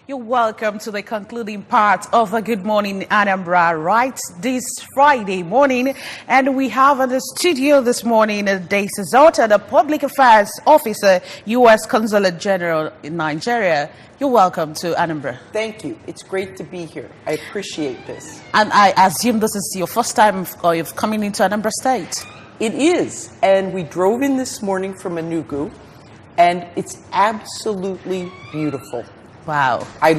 You're welcome to the concluding part of a Good Morning Anambra right this Friday morning. And we have in the studio this morning Darcy Zotter, the Public Affairs Officer, U.S. Consulate General in Nigeria. You're welcome to Anambra. Thank you. It's great to be here. I appreciate this. And I assume this is your first time of coming into Anambra State. It is. And we drove in this morning from Enugu, and it's absolutely beautiful. Wow. I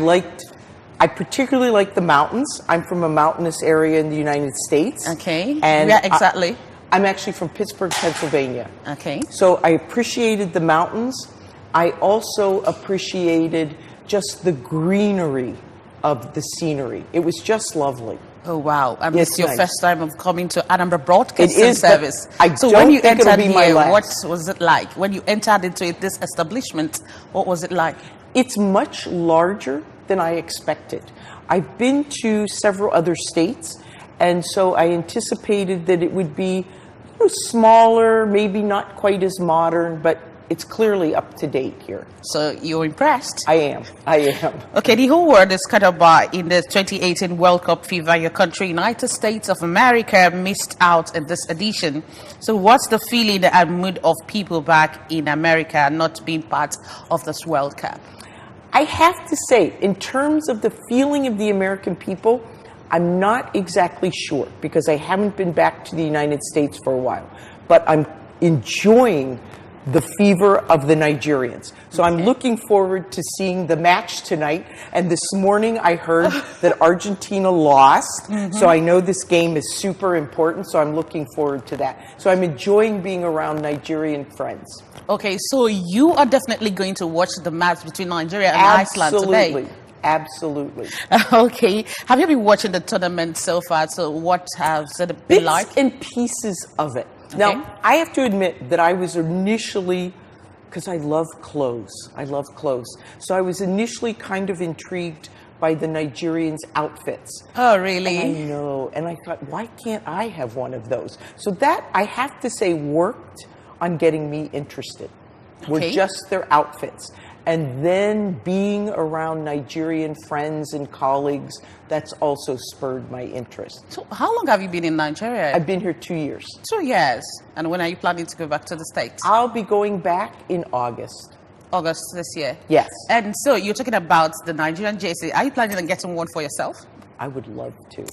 particularly like the mountains. I'm from a mountainous area in the United States. Okay. And where exactly? I'm actually from Pittsburgh, Pennsylvania. Okay. So I appreciated the mountains. I also appreciated just the greenery of the scenery. It was just lovely. Oh, wow. And Yes, this is your nice. first time of coming to Anambra Broadcasting It is, Service. so when you think it'll entered be my here, what last. was it like? When you entered into this establishment, what was it like? It's much larger than I expected. I've been to several other states, and so I anticipated that it would be smaller, maybe not quite as modern, but it's clearly up to date here. So you're impressed? I am. Okay, the whole world is kind of in the 2018 World Cup fever. Your country, United States of America, missed out in this edition. So what's the feeling and mood of people back in America not being part of this World Cup? I have to say, in terms of the feeling of the American people, I'm not exactly sure because I haven't been back to the United States for a while. But I'm enjoying the fever of the Nigerians. So I'm looking forward to seeing the match tonight. And this morning I heard that Argentina lost. So I know this game is super important. So I'm looking forward to that. So I'm enjoying being around Nigerian friends. Okay, so you are definitely going to watch the match between Nigeria and Iceland today. Absolutely. Okay. Have you been watching the tournament so far? So what has it been like? Bits and pieces of it. Okay. Now, I have to admit that I was initially, because I love clothes. So I was initially kind of intrigued by the Nigerians' outfits. Oh, really? And I know. And I thought, why can't I have one of those? So that, I have to say, worked on getting me interested. Were Okay. just their outfits. And then being around Nigerian friends and colleagues, that's also spurred my interest. So how long have you been in Nigeria? I've been here 2 years. 2 years. And when are you planning to go back to the States? I'll be going back in August. August this year? Yes. And so you're talking about the Nigerian jersey. Are you planning on getting one for yourself? I would love to.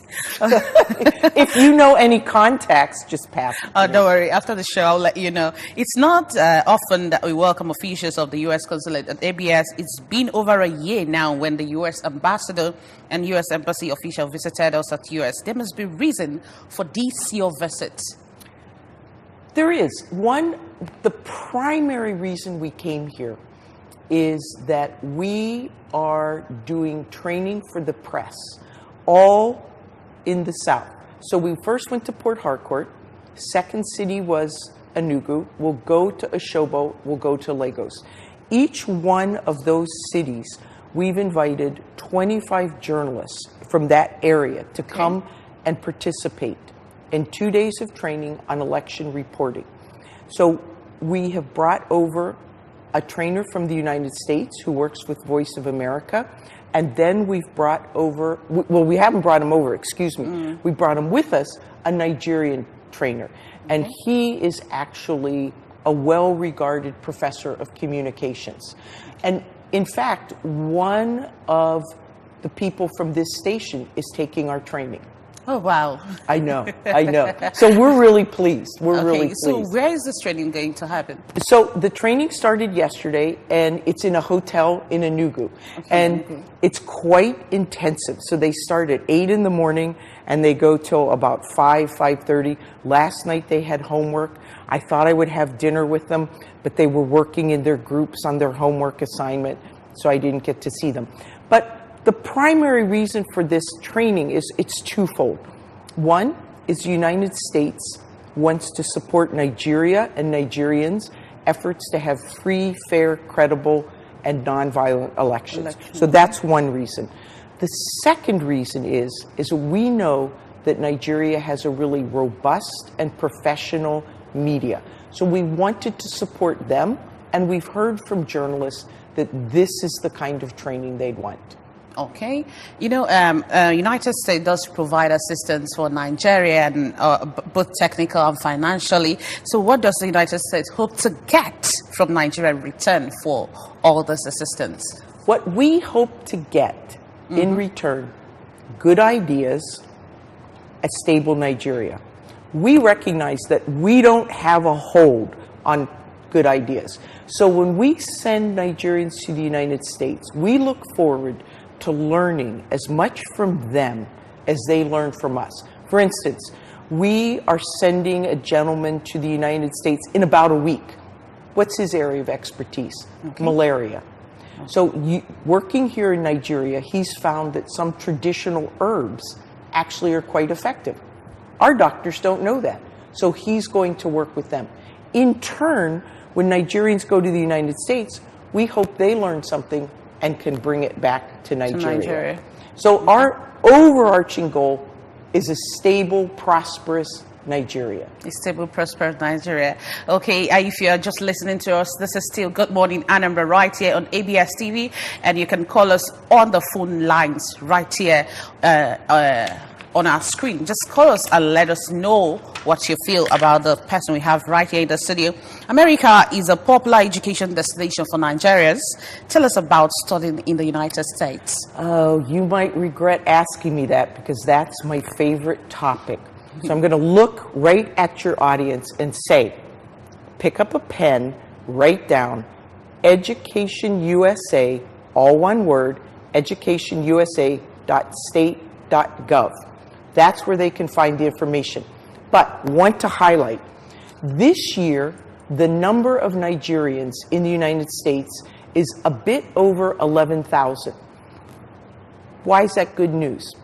If you know any contacts, just pass it to me. Don't worry. After the show, I'll let you know. It's not often that we welcome officials of the U.S. Consulate at ABS. It's been over a year now when the U.S. ambassador and U.S. embassy official visited us at U.S. There must be reason for this your visit. There is. The primary reason we came here is that we are doing training for the press, all in the South. So we first went to Port Harcourt. Second city was Enugu. We'll go to Oshobo. We'll go to Lagos. Each one of those cities, we've invited 25 journalists from that area to come and participate in 2 days of training on election reporting. So we have brought over a trainer from the United States who works with Voice of America. And then we've brought over, well, we haven't brought him over, excuse me. We brought him with us, a Nigerian trainer. And he is actually a well-regarded professor of communications. And in fact, one of the people from this station is taking our training. Oh, wow. I know. So we're really pleased. We're really pleased. So where is this training going to happen? So the training started yesterday, and it's in a hotel in Enugu. And it's quite intensive. So they start at 8 in the morning, and they go till about 5:30. Last night they had homework. I thought I would have dinner with them, but they were working in their groups on their homework assignment, so I didn't get to see them. But the primary reason for this training is it's twofold. One is the United States wants to support Nigeria and Nigerians' efforts to have free, fair, credible, and nonviolent elections. So that's one reason. The second reason is we know that Nigeria has a really robust and professional media. So we wanted to support them, and we've heard from journalists that this is the kind of training they'd want. Okay. United States does provide assistance for Nigeria, and both technical and financially. So what does the United States hope to get from Nigeria in return for all this assistance? What we hope to get in return, good ideas, a stable Nigeria. We recognize that we don't have a hold on good ideas. So when we send Nigerians to the United States, we look forward to learning as much from them as they learn from us. For instance, we are sending a gentleman to the United States in about a week. What's his area of expertise? Okay. Malaria. Okay. So working here in Nigeria, he's found that some traditional herbs actually are quite effective. Our doctors don't know that. So he's going to work with them. In turn, when Nigerians go to the United States, we hope they learn something and can bring it back to Nigeria. So our overarching goal is a stable, prosperous Nigeria. A stable, prosperous Nigeria. Okay, if you're just listening to us, this is still Good Morning Anambra right here on ABS TV, and you can call us on the phone lines right here on our screen. Just call us and let us know what you feel about the person we have right here in the studio. America is a popular education destination for Nigerians. Tell us about studying in the United States. Oh, you might regret asking me that, because that's my favorite topic. So I'm going to look right at your audience and say, pick up a pen, write down Education USA, all one word, educationusa.state.gov. That's where they can find the information. But want to highlight, this year, the number of Nigerians in the United States is a bit over 11,000. Why is that good news?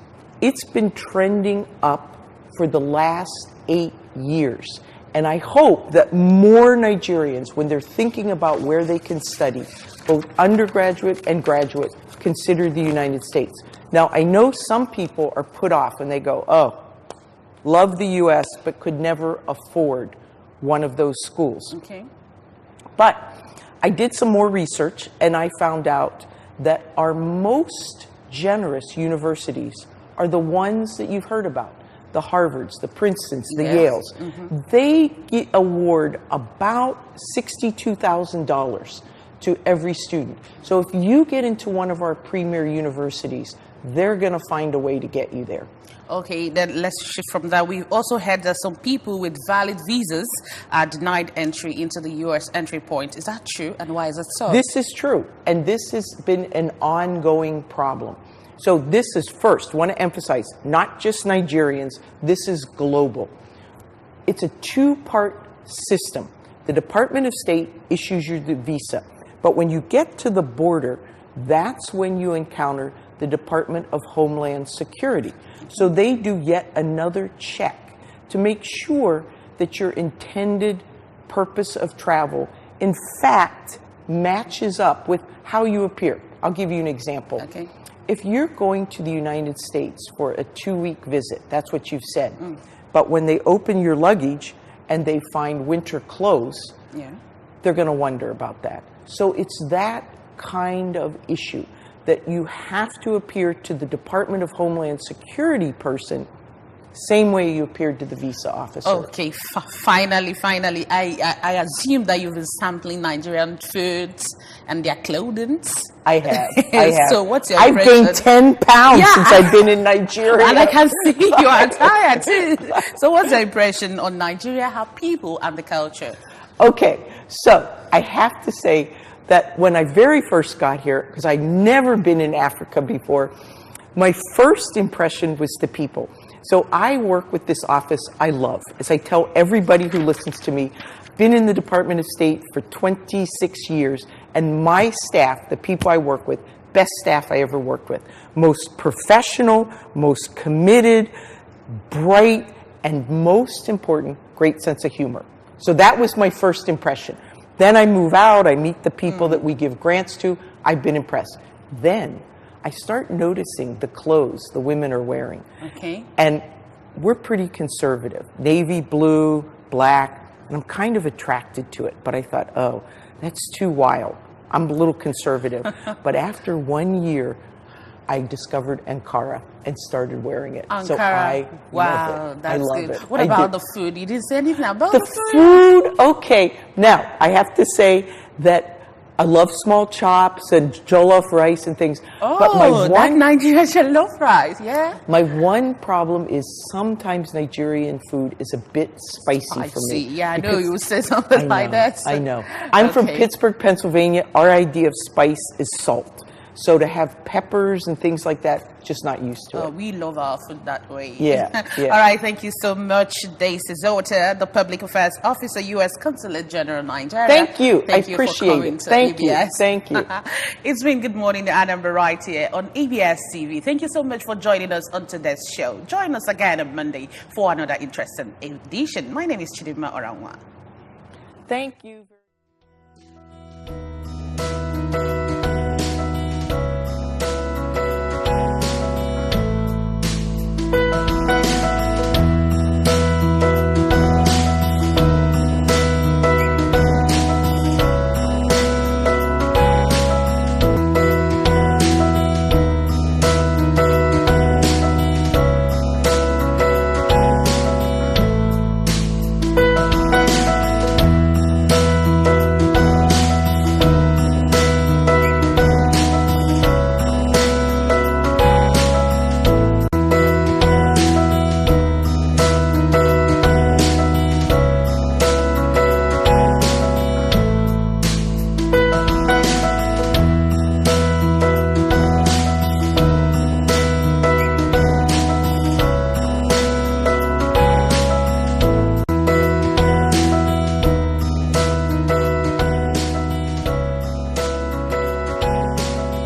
It's been trending up for the last 8 years. And I hope that more Nigerians, when they're thinking about where they can study, both undergraduate and graduate, consider the United States. Now, I know some people are put off and they go, oh, love the U.S., but could never afford one of those schools. Okay. But I did some more research, and I found out that our most generous universities are the ones that you've heard about. The Harvards, the Princetons, the Yales. They award about $62,000 to every student. So if you get into one of our premier universities, they're going to find a way to get you there. Okay, then let's shift from that. We've also heard that some people with valid visas are denied entry into the U.S. entry point. Is that true, and why is it so? This is true, and this has been an ongoing problem. So this is first, I want to emphasize, not just Nigerians, this is global. It's a two-part system. The Department of State issues you the visa, but when you get to the border, that's when you encounter the Department of Homeland Security. So they do yet another check to make sure that your intended purpose of travel, in fact, matches up with how you appear. I'll give you an example. Okay. If you're going to the United States for a 2-week visit, that's what you've said. But when they open your luggage and they find winter clothes, they're going to wonder about that. So it's that kind of issue that you have to appear to the Department of Homeland Security person same way you appeared to the visa officer. Okay, finally, I assume that you've been sampling Nigerian foods and their clothing. I have. So what's your I've gained 10 pounds since I've been in Nigeria. And I can see you are tired too. So what's your impression on Nigeria, how people and the culture? Okay, so I have to say that when I very first got here, because I'd never been in Africa before, my first impression was the people. So I work with this office I love. As I tell everybody who listens to me, been in the Department of State for 26 years, and my staff, the people I work with, best staff I ever worked with. Most professional, most committed, bright, and most important, great sense of humor. So that was my first impression. Then I move out, I meet the people that we give grants to. I've been impressed. Then I start noticing the clothes the women are wearing. Okay. And we're pretty conservative. Navy blue, black, and I'm kind of attracted to it. But I thought, oh, that's too wild. I'm a little conservative. But after 1 year, I discovered Ankara and started wearing it. Ankara. So I wow, love it. that's I love good. it. What I about do. the food? You didn't say anything about The the food? Okay. Now, I have to say that I love small chops and jollof rice and things. Oh, but that Nigerian jollof rice, yeah? my one problem is sometimes Nigerian food is a bit spicy for me. Yeah, I know you would say something like that. I know. I'm from Okay. Pittsburgh, Pennsylvania. Our idea of spice is salt. So to have peppers and things like that, just not used to it. We love our food that way. Yeah, yeah. All right, thank you so much, Darcy Zotter, the Public Affairs Officer, U.S. Consulate General, Nigeria. Thank you. Thank I you appreciate for coming it. to Thank EBS. you. Thank you. It's been Good Morning Anambra right here on EBS TV. Thank you so much for joining us on today's show. Join us again on Monday for another interesting edition. My name is Chidima Oranwa. Thank you.